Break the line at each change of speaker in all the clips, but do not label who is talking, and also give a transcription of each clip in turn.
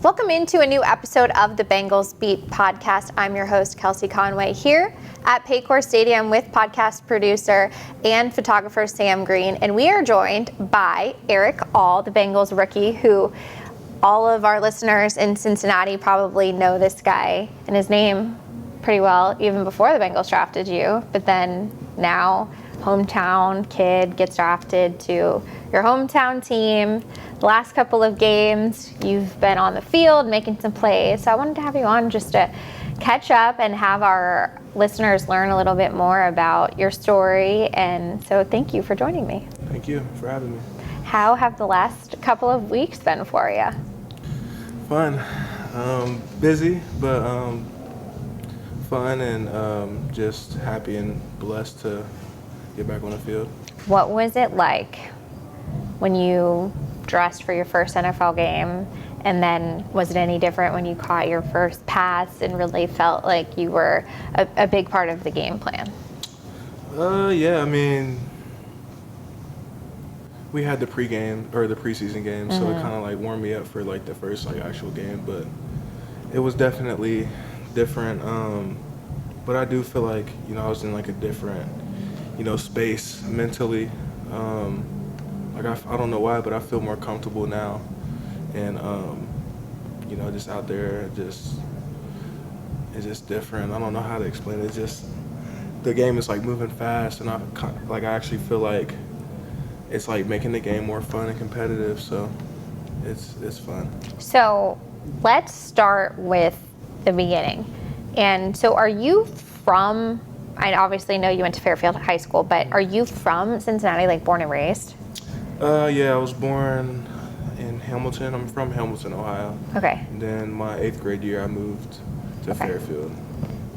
Welcome into a new episode of the Bengals Beat Podcast. I'm your host, Kelsey Conway, here at Paycor Stadium with podcast producer and photographer Sam Green. And we are joined by Erick All, the Bengals rookie, who all of our listeners in Cincinnati probably know this guy and his name pretty well, even before the Bengals drafted you. But then now, hometown kid gets drafted to your hometown team. The last couple of games, you've been on the field making some plays. So I wanted to have you on just to catch up and have our listeners learn a little bit more about your story. And so thank you for joining me.
Thank you for having me.
How have the last couple of weeks been for you?
Fun. Busy, but fun, and just happy and blessed to get back on the field.
What was it like when you dressed for your first NFL game, and then was it any different when you caught your first pass and really felt like you were a big part of the game plan?
Yeah, I mean, we had the pregame or the preseason game, so it kind of like warmed me up for like the first like actual game, but it was definitely different. But I do feel like, you know, I was in like a different, you know, space mentally. Like I don't know why, but I feel more comfortable now, and you know, just out there, it's just different. I don't know how to explain it. It's just the game is like moving fast, and I actually feel like it's like making the game more fun and competitive. So it's fun.
So let's start with the beginning. And so, are you from? I obviously know you went to Fairfield High School, but are you from Cincinnati, like born and raised?
Yeah, I was born in Hamilton. I'm from Hamilton, Ohio.
Okay.
And then my 8th grade year, I moved to Fairfield.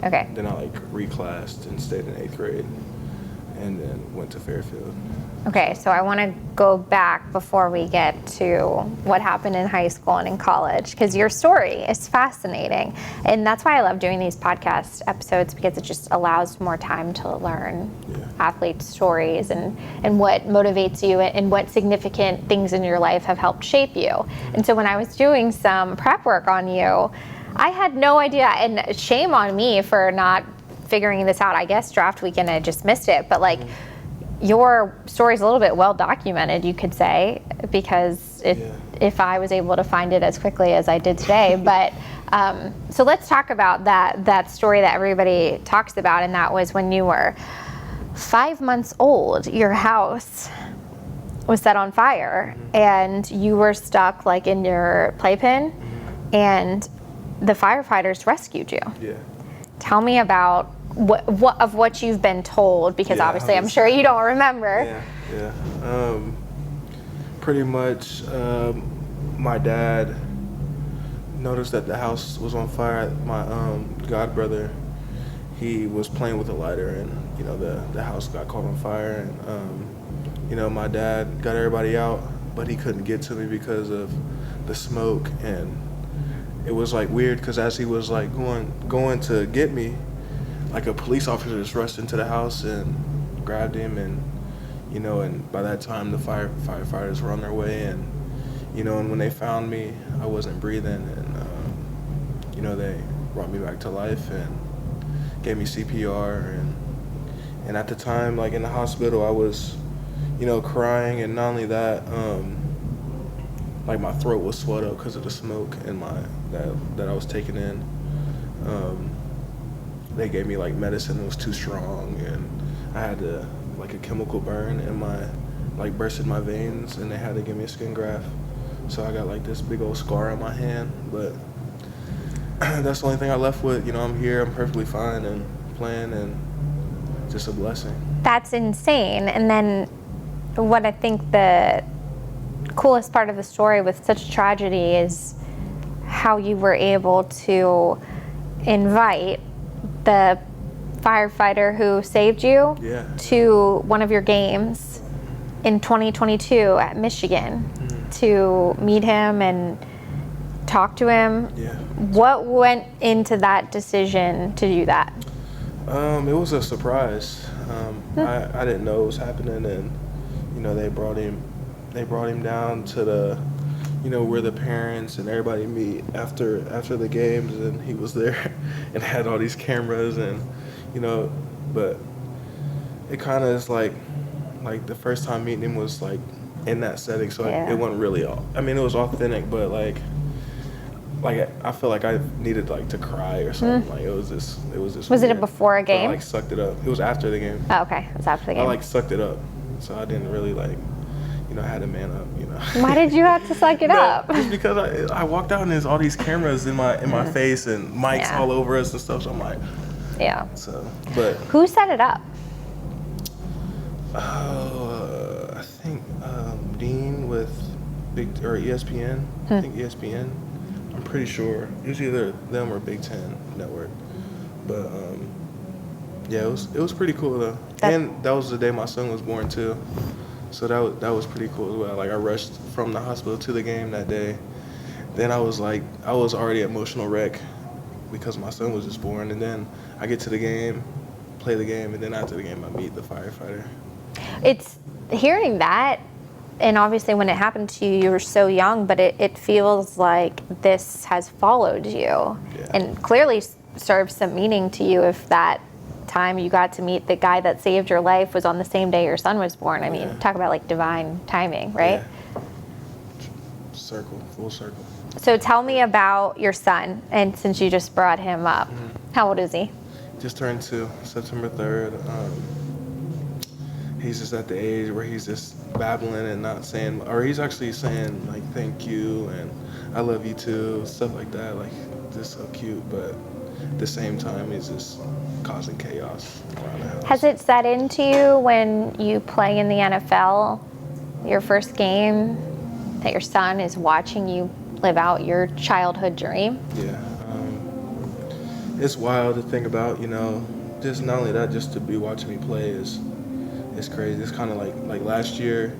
Okay.
Then I like reclassed and stayed in 8th grade, and then went to Fairfield.
Okay, so I want to go back before we get to what happened in high school and in college, because your story is fascinating. And that's why I love doing these podcast episodes, because it just allows more time to learn athletes' stories and what motivates you and what significant things in your life have helped shape you. And so when I was doing some prep work on you, I had no idea, and shame on me for not figuring this out. I guess draft weekend I just missed it, but like, your story's a little bit well documented, you could say, because if I was able to find it as quickly as I did today. But so let's talk about that story that everybody talks about, and that was when you were 5 months old. Your house was set on fire, and you were stuck like in your playpen, and the firefighters rescued you.
Yeah.
Tell me about what you've been told, because obviously I'm sure you don't remember.
Yeah. Pretty much, my dad noticed that the house was on fire. My god brother, he was playing with a lighter, and you know the house got caught on fire, and you know my dad got everybody out, but he couldn't get to me because of the smoke, and it was like weird because as he was like going to get me, like a police officer just rushed into the house and grabbed him, and you know, and by that time the firefighters were on their way, and you know, and when they found me, I wasn't breathing, and you know, they brought me back to life and gave me CPR, and at the time, like in the hospital, I was, you know, crying, and not only that, like my throat was swelled up because of the smoke and that I was taking in. They gave me like medicine that was too strong, and I had like a chemical burn in bursted my veins, and they had to give me a skin graft. So I got like this big old scar on my hand, but that's the only thing I left with. You know, I'm here, I'm perfectly fine and playing, and just a blessing.
That's insane. And then what I think the coolest part of the story with such tragedy is how you were able to invite the firefighter who saved you to one of your games in 2022 at Michigan to meet him and talk to him. What went into that decision to do that?
It was a surprise. I didn't know it was happening, and you know, they brought him down to the where the parents and everybody meet after the games, and he was there and had all these cameras, and but it kind of is like the first time meeting him was like in that setting, so it wasn't really I mean, it was authentic, but like I feel like I needed like to cry or something. Like it was just
Was
weird.
it before a game?
But I like sucked it up. It was after the game.
Oh, okay. It was after the game.
I like sucked it up, so I didn't really like, I had to man up.
Why did you have to suck it up?
Just because I walked out and there's all these cameras in my face and mics all over us and stuff. So I'm like,
yeah.
So, but
who set it up?
I think Dean with ESPN. I think ESPN. I'm pretty sure it was either them or Big Ten Network. But yeah, it was pretty cool though. And that was the day my son was born too. So that was pretty cool as well. Like I rushed from the hospital to the game that day. Then I was already emotional wreck because my son was just born. And then I get to the game, play the game, and then after the game I meet the firefighter.
It's hearing that, and obviously when it happened to you, you were so young, but it feels like this has followed you and clearly serves some meaning to you if that time you got to meet the guy that saved your life was on the same day your son was born. I mean, talk about like divine timing, right?
Yeah. Full circle.
So tell me about your son, and since you just brought him up, how old is he?
Just turned 2, September 3rd. He's just at the age where he's just babbling and not saying, or he's actually saying like thank you and I love you too, stuff like that. Like just so cute, but at the same time he's just causing chaos around the house.
Has it set into you when you play in the NFL, your first game, that your son is watching you live out your childhood dream?
Yeah, it's wild to think about. Just not only that, just to be watching me play is crazy. It's kind of like last year.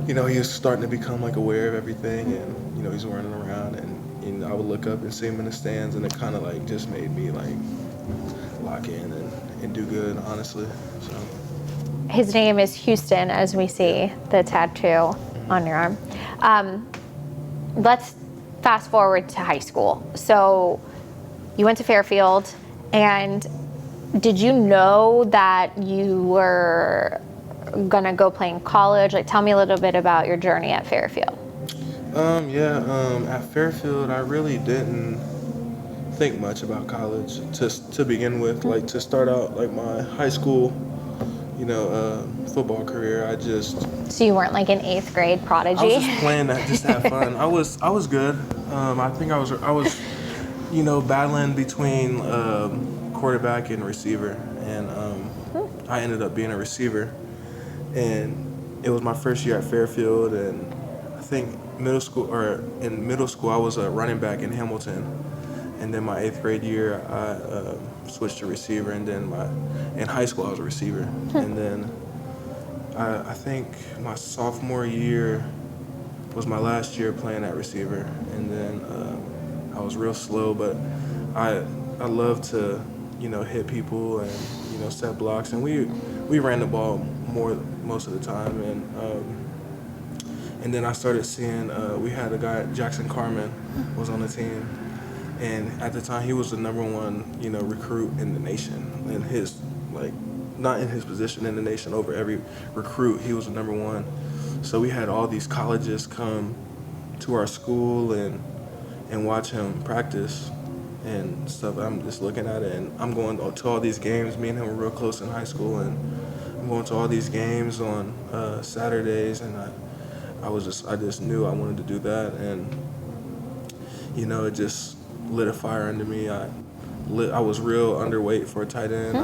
He was starting to become like aware of everything, and he's running around, and I would look up and see him in the stands, and it kind of like just made me like lock in and do good, honestly. So
his name is Houston, as we see the tattoo on your arm. Let's fast forward to high school. So you went to Fairfield, and did you know that you were gonna go play in college? Like, tell me a little bit about your journey at Fairfield.
At Fairfield, I really didn't think much about college to begin with. Like, to start out like my high school, football career,
So you weren't like an 8th grade prodigy?
I was just playing that just to have fun. I was good. I think I was battling between quarterback and receiver, and I ended up being a receiver. And it was my first year at Fairfield, and I think in middle school I was a running back in Hamilton, and then my 8th grade year I switched to receiver, and then in high school I was a receiver, and then I think my sophomore year was my last year playing at receiver, and then I was real slow, but I love to hit people and set blocks, and we ran the ball most of the time, and then I started seeing we had a guy, Jackson Carmen, was on the team, and at the time he was the #1 recruit in the nation, in his not in his position in the nation, over every recruit he was the #1. So we had all these colleges come to our school and watch him practice and stuff. I'm just looking at it, and I'm going to all these games. Me and him were real close in high school, and I'm going to all these games on Saturdays, and I just knew I wanted to do that, and it just lit a fire under me. I was real underweight for a tight end.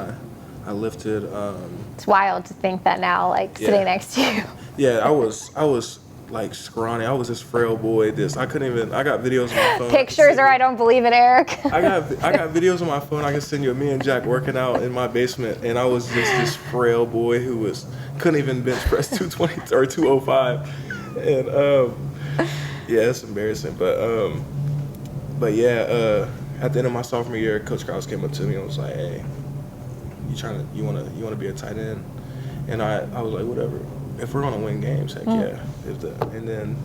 I lifted.
It's wild to think that now, sitting next to you.
Yeah, I was like scrawny. I was this frail boy. I couldn't even. I got videos on my phone.
Pictures, or I don't believe it, Eric.
I got videos on my phone. I can send you of me and Jack working out in my basement, and I was just this frail boy who couldn't even bench press 220 or 205, and yeah, it's embarrassing. But yeah, at the end of my sophomore year, Coach Krause came up to me and was like, "Hey, you wanna be a tight end?" And I was like, whatever. If we're gonna win games, heck yeah. And then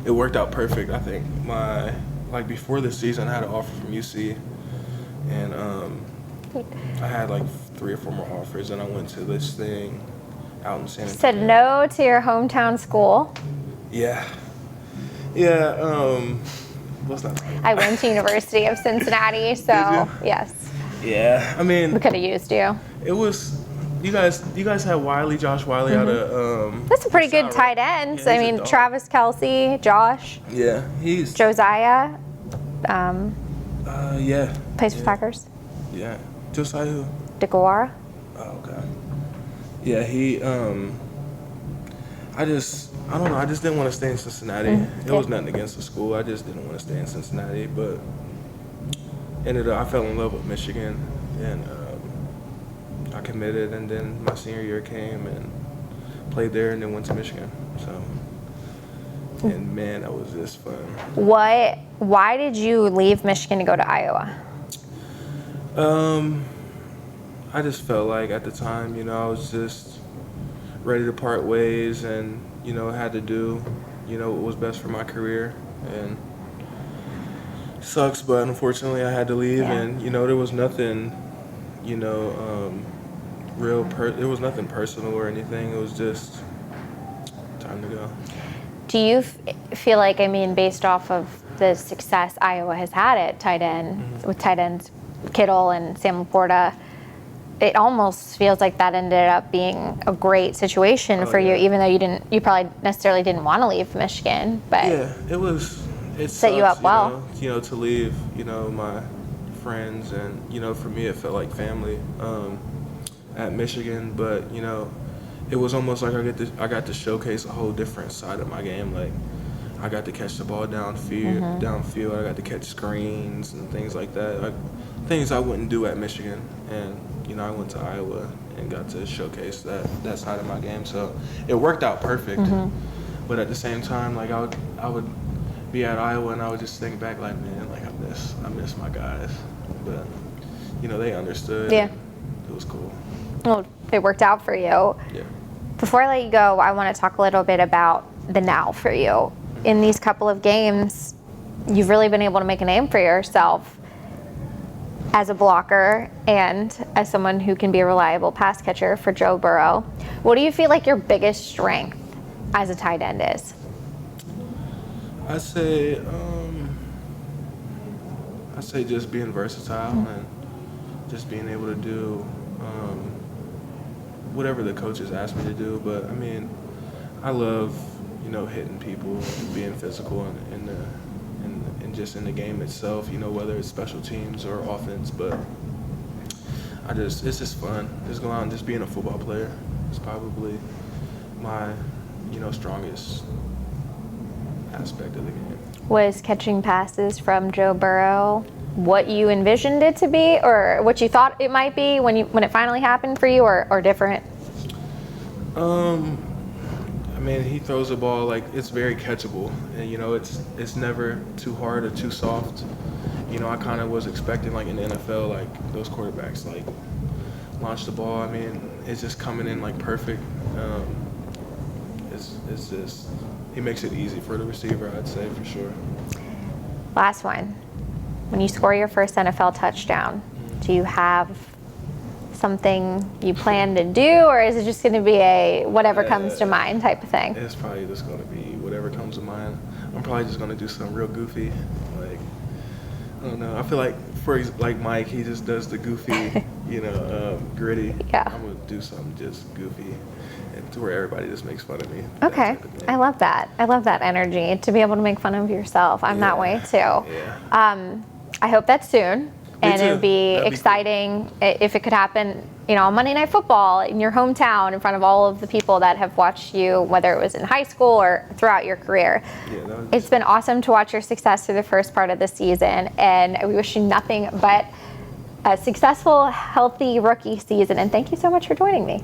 it worked out perfect. I think before the season, I had an offer from UC, and I had like 3 or 4 more offers, and I went to this thing out in San Antonio.
Said no to your hometown school.
Yeah. What's that?
I went to University of Cincinnati, so yes.
Yeah, I mean,
We could have used you.
it was. You guys had Josh Wiley out of.
That's a pretty good
LaSalle,
tight
right?
ends.
Yeah,
I
he's a
mean,
dog.
Travis Kelsey, Josh,
Yeah, he's.
Josiah,
Yeah.
plays for
yeah.
Packers.
Yeah. Josiah who?
DeGuara.
Oh, okay. Yeah, he. I don't know. I just didn't want to stay in Cincinnati. It was nothing against the school. I just didn't want to stay in Cincinnati, but I fell in love with Michigan, and I committed, and then my senior year came and played there, and then went to Michigan. So, and man, that was just fun.
Why did you leave Michigan to go to Iowa?
I just felt like at the time, I was just ready to part ways, and had to do, what was best for my career, and sucks, but unfortunately I had to leave, and there was nothing, there was nothing personal or anything. It was just time to go.
Do you feel like, based off of the success Iowa has had at tight end, with tight ends Kittle and Sam Laporta, it almost feels like that ended up being a great situation for you, even though you probably necessarily didn't want to leave Michigan, but
yeah, it
set you up well.
To leave, my friends, and for me it felt like family at Michigan, but it was almost like I got to showcase a whole different side of my game. Like, I got to catch the ball downfield. I got to catch screens and things like that, like things I wouldn't do at Michigan. And I went to Iowa and got to showcase that side of my game. So it worked out perfect. But at the same time, like I would be at Iowa and I would just think back, like, man, like I miss my guys. But they understood.
Yeah.
It was cool.
Well, it worked out for you.
Yeah.
Before I let you go, I want to talk a little bit about the now for you. In these couple of games, you've really been able to make a name for yourself as a blocker and as someone who can be a reliable pass catcher for Joe Burrow. What do you feel like your biggest strength as a tight end is?
I say just being versatile and just being able to do whatever the coaches ask me to do. But I love hitting people and being physical and just in the game itself. Whether it's special teams or offense. But it's just fun. Just going out and just being a football player is probably my strongest aspect of the game.
Was catching passes from Joe Burrow what you envisioned it to be, or what you thought it might be when it finally happened for you, or different?
He throws the ball like it's very catchable, and it's never too hard or too soft. I kind of was expecting, like in the NFL, like those quarterbacks like launch the ball. It's just coming in like perfect. It's just, he makes it easy for the receiver, I'd say, for sure.
Last one. When you score your first NFL touchdown, do you have something you plan to do, or is it just going to be a whatever comes to mind type of thing?
It's probably just going to be whatever comes to mind. I'm probably just going to do something real goofy. Like, I don't know. I feel like like Mike, he just does the goofy, gritty.
Yeah.
I'm going to do something just goofy and to where everybody just makes fun of me.
Okay. I love that. I love that energy, to be able to make fun of yourself. I'm that way too.
Yeah.
I hope that's soon. And
too.
it would be
That'd be
exciting if it could happen, on Monday Night Football in your hometown in front of all of the people that have watched you, whether it was in high school or throughout your career.
Yeah,
It's been awesome to watch your success through the first part of the season, and we wish you nothing but a successful, healthy rookie season. And thank you so much for joining me.